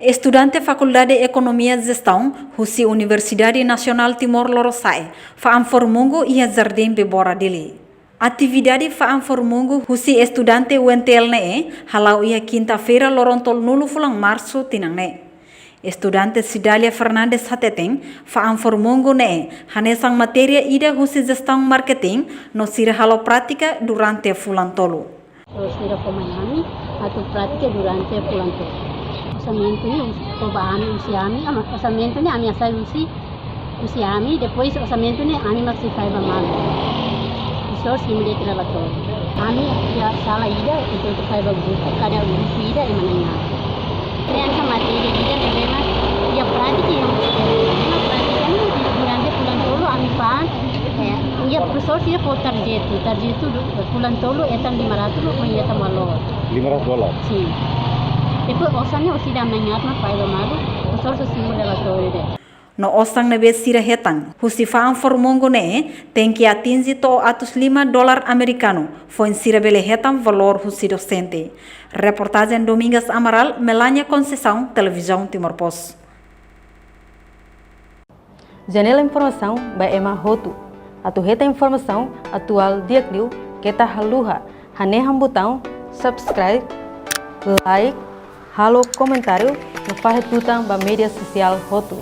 Estudante Faculdade de Economia e Gestão, Husi Universidade Nacional Timor-Leste, Faam Formungo e Jardim Bebora dele. Atividade Faam Formungo, Husi Estudante UNTL halau ia quinta-feira lorontol nulu fulang março tinang Estudante Cidália Fernandes Hateteng, Faam Formungo hanesang matéria ida Husi Gestão Marketing, no sira halau prática durante fulang tolu. Sira pemainami atau prática durante fulang tolu. Orçamento ini perubahan usiami, orçamento ini ami asal usiami, depois orçamento ini ami masih faz malu. Resource imediat relator. Ami ya salah ida untuk faz grupo cada grupo ida e mananya. Criança matéria ida memang ya prática yang prática ini durante bulan tolu ami pan ya resource ya for target itu bulan tolu etan 500 mai etan valor. $500? Sim. Depois osanya usida manhã mas faz malu, resource sim relator ide. No osang na sira hetang, Husi Faam Formungo tem que atingir to atos $5 americano, foi sira bele hetang valor Husi docente. Reportagem Domingas Amaral, Melania Conceição, Televisão Timor-Post. Janela informação by Emma Hotu. Atu heta informação atual diakliu kita haluha, haneham botão subscribe, like, halo comentário no fahet butang ba media sosial Hotu.